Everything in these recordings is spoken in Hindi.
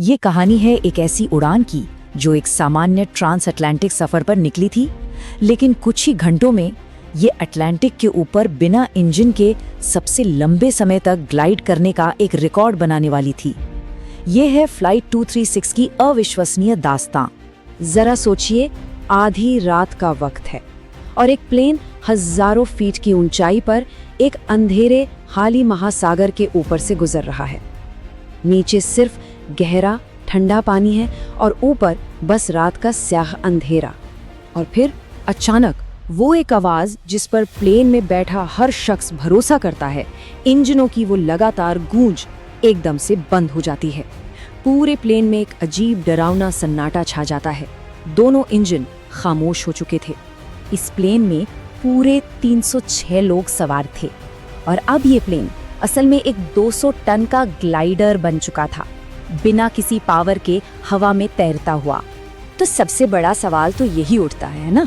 ये कहानी है एक ऐसी उड़ान की जो एक सामान्य ट्रांस अटलांटिक सफर पर निकली थी, लेकिन कुछ ही घंटों में ये अटलांटिक के ऊपर बिना इंजन के सबसे लंबे समय तक ग्लाइड करने का एक रिकॉर्ड बनाने वाली थी। ये है फ्लाइट 236 की अविश्वसनीय दास्तां। जरा सोचिए, आधी रात का वक्त है और एक प्लेन हजारों फीट की ऊंचाई पर एक अंधेरे हाली महासागर के ऊपर से गुजर रहा है। नीचे सिर्फ गहरा ठंडा पानी है और ऊपर बस रात का स्याह अंधेरा। और फिर अचानक वो एक आवाज जिस पर प्लेन में बैठा हर शख्स भरोसा करता है, इंजनों की वो लगातार गूंज एकदम से बंद हो जाती है। पूरे प्लेन में एक अजीब डरावना सन्नाटा छा जाता है। दोनों इंजन खामोश हो चुके थे। इस प्लेन में पूरे 306 लोग सवार थे और अब ये प्लेन असल में एक 200 टन का ग्लाइडर बन चुका था, बिना किसी पावर के हवा में तैरता हुआ। तो सबसे बड़ा सवाल तो यही उठता है ना,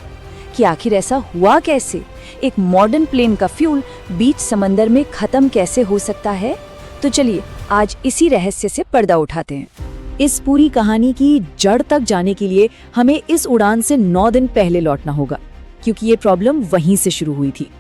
कि आखिर ऐसा हुआ कैसे? एक मॉडर्न प्लेन का फ्यूल बीच समंदर में खत्म कैसे हो सकता है? तो चलिए आज इसी रहस्य से पर्दा उठाते हैं। इस पूरी कहानी की जड़ तक जाने के लिए हमें इस उड़ान से 9 दिन पहले लौटना होगा, क्योंकि ये प्रॉब्लम वहीं से शुरू हुई थी।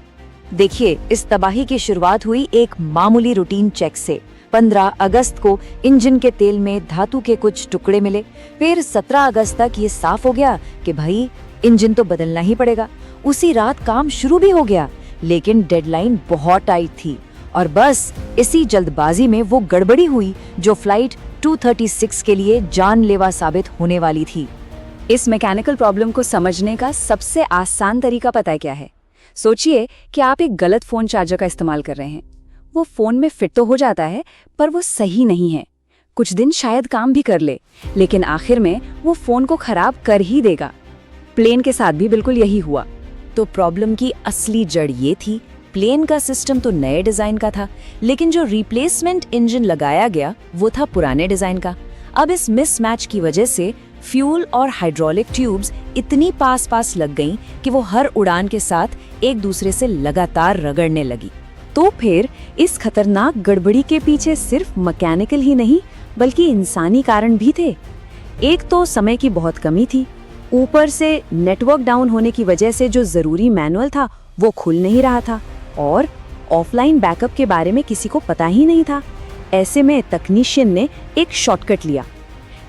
देखिए, इस तबाही की शुरुआत हुई एक मामूली रूटीन चेक से। 15 अगस्त को इंजन के तेल में धातु के कुछ टुकड़े मिले। फिर 17 अगस्त तक ये साफ हो गया कि भाई इंजन तो बदलना ही पड़ेगा। उसी रात काम शुरू भी हो गया, लेकिन डेडलाइन बहुत टाइट थी और बस इसी जल्दबाजी में वो गड़बड़ी हुई जो फ्लाइट 236 के लिए जानलेवा साबित होने वाली थी। इस मैकेनिकल प्रॉब्लम को समझने का सबसे आसान तरीका पता है क्या है? सोचिए कि आप एक गलत फोन चार्जर का इस्तेमाल कर रहे हैं। वो फोन में फिट तो हो जाता है, पर वो सही नहीं है। कुछ दिन शायद काम भी कर ले, लेकिन आखिर में वो फोन को खराब कर ही देगा। प्लेन के साथ भी बिल्कुल यही हुआ। तो प्रॉब्लम की असली जड़ ये थी, प्लेन का सिस्टम तो नए डिजाइन का था, लेकिन जो रिप्लेसमेंट इंजन लगाया गया वो था पुराने डिजाइन का। अब इस मिसमैच की वजह से फ्यूल और हाइड्रोलिक ट्यूब्स इतनी पास पास लग गईं कि वो हर उड़ान के साथ एक दूसरे से लगातार रगड़ने लगी। तो फिर इस खतरनाक गड़बड़ी के पीछे सिर्फ मैकेनिकल ही नहीं, बल्कि इंसानी कारण भी थे। एक तो समय की बहुत कमी थी, ऊपर से नेटवर्क डाउन होने की वजह से जो जरूरी मैनुअल था वो खुल नहीं रहा था, और ऑफलाइन बैकअप के बारे में किसी को पता ही नहीं था। ऐसे में तकनीशियन ने एक शॉर्टकट लिया,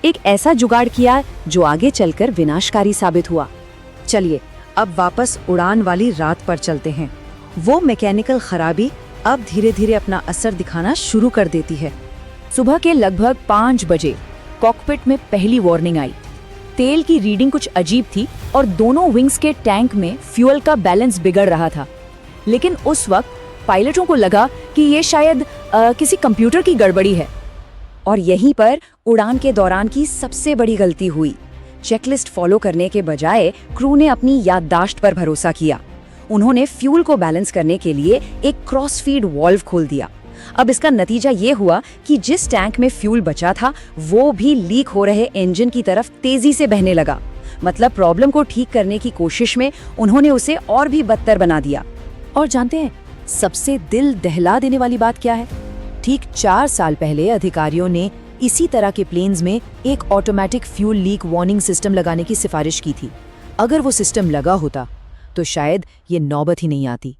एक ऐसा जुगाड़ किया जो आगे चलकर विनाशकारी साबित हुआ। चलिए अब वापस उड़ान वाली रात पर चलते हैं। वो मैकेनिकल खराबी अब धीरे धीरे अपना असर दिखाना शुरू कर देती है। सुबह के लगभग 5 बजे कॉकपिट में पहली वार्निंग आई। तेल की रीडिंग कुछ अजीब थी और दोनों विंग्स के टैंक में फ्यूल का बैलेंस बिगड़ रहा था। लेकिन उस वक्त पायलटों को लगा कि ये शायद किसी कंप्यूटर की गड़बड़ी है। और यहीं पर उड़ान के दौरान की सबसे बड़ी गलती हुई। चेकलिस्ट फॉलो करने के बजाय क्रू ने अपनी याददाश्त पर भरोसा किया। उन्होंने फ्यूल को बैलेंस करने के लिए एक क्रॉस फीड वाल्व खोल दिया। अब इसका नतीजा ये हुआ कि जिस टैंक में फ्यूल बचा था वो भी लीक हो रहे इंजन की तरफ तेजी से बहने लगा। मतलब प्रॉब्लम को ठीक करने की कोशिश में उन्होंने उसे और भी बदतर बना दिया। और जानते हैं सबसे दिल दहला देने वाली बात क्या है? ठीक 4 साल पहले अधिकारियों ने इसी तरह के प्लेन्स में एक automatic fuel leak warning system लगाने की सिफारिश की थी। अगर वो सिस्टम लगा होता तो शायद ये नौबत ही नहीं आती।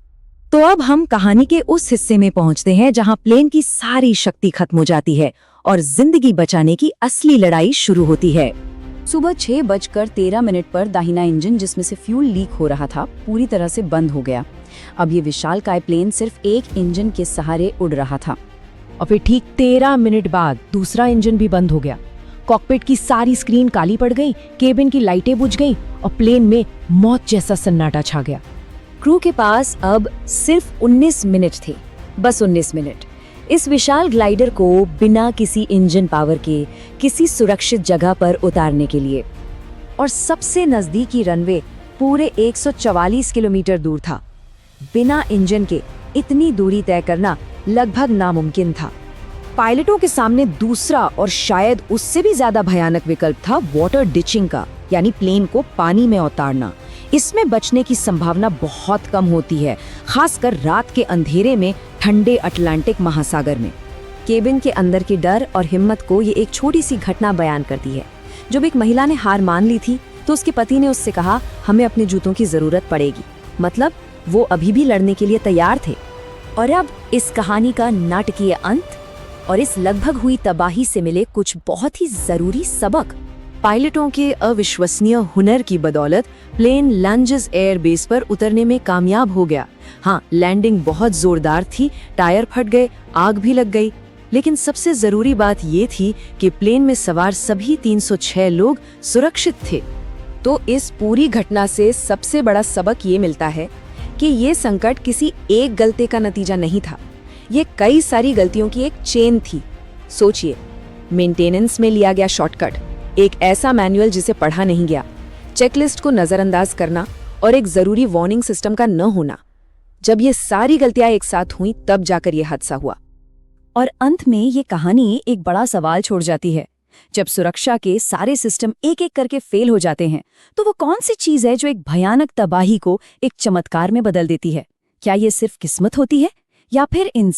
तो अब हम कहानी के उस हिस्से में पहुंचते हैं जहां प्लेन की सारी शक्ति खत्म हो जाती है और जिंदगी बचाने की असली लड़ाई शुरू होती है। सुबह 6:13 पर दाहिना इंजन जिसमें से फ्यूल लीक हो रहा था पूरी तरह से बंद हो गया। अब ये विशालकाय प्लेन सिर्फ एक इंजन के सहारे उड़ रहा था। और फिर ठीक 13 मिनट बाद दूसरा इंजन भी बंद हो गया। कॉकपिट की सारी स्क्रीन काली पड़ गई, केबिन की लाइटें बुझ गई और प्लेन में मौत जैसा सन्नाटा छा गया। क्रू के पास अब सिर्फ 19 मिनट थे, बस 19 मिनट इस विशाल ग्लाइडर को बिना किसी इंजन पावर के किसी सुरक्षित जगह पर उतारने के लिए। और सबसे नजदीकी रनवे पूरे 144 किलोमीटर दूर था। बिना इंजन के इतनी दूरी तय करना लगभग नामुमकिन था। पायलटों के सामने दूसरा और शायद उससे भी ज्यादा भयानक विकल्प था वाटर डिचिंग का, यानी प्लेन को पानी में उतारना। इसमें बचने की संभावना बहुत कम होती है, खासकर रात के अंधेरे में ठंडे अटलांटिक महासागर में। केबिन के अंदर की डर और हिम्मत को ये एक छोटी सी घटना बयान करती है। जब एक महिला ने हार मान ली थी तो उसके पति ने उससे कहा, हमें अपने जूतों की जरूरत पड़ेगी। मतलब वो अभी भी लड़ने के लिए तैयार थे। और अब इस कहानी का नाटकीय अंत और इस लगभग हुई तबाही से मिले कुछ बहुत ही जरूरी सबक। पायलटों के अविश्वसनीय हुनर की बदौलत प्लेन लंजेस एयरबेस पर उतरने में कामयाब हो गया। हाँ, लैंडिंग बहुत जोरदार थी, टायर फट गए, आग भी लग गई, लेकिन सबसे जरूरी बात ये थी कि प्लेन में सवार सभी 306 लोग सुरक्षित थे। तो इस पूरी घटना से सबसे बड़ा सबक ये मिलता है कि ये संकट किसी एक गलती का नतीजा नहीं था, ये कई सारी गलतियों की एक चेन थी। सोचिए, मेंटेनेंस में लिया गया शॉर्टकट, एक ऐसा मैनुअल जिसे पढ़ा नहीं गया, चेकलिस्ट को नजरअंदाज करना और एक जरूरी वार्निंग सिस्टम का न होना। जब ये सारी गलतियां एक साथ हुई तब जाकर ये हादसा हुआ। और अंत में ये कहानी एक बड़ा सवाल छोड़ जाती है। जब सुरक्षा के सारे सिस्टम एक एक करके फेल हो जाते हैं तो वो कौन सी चीज है जो एक भयानक तबाही को एक चमत्कार में बदल देती है? क्या ये सिर्फ किस्मत होती है या फिर इंसान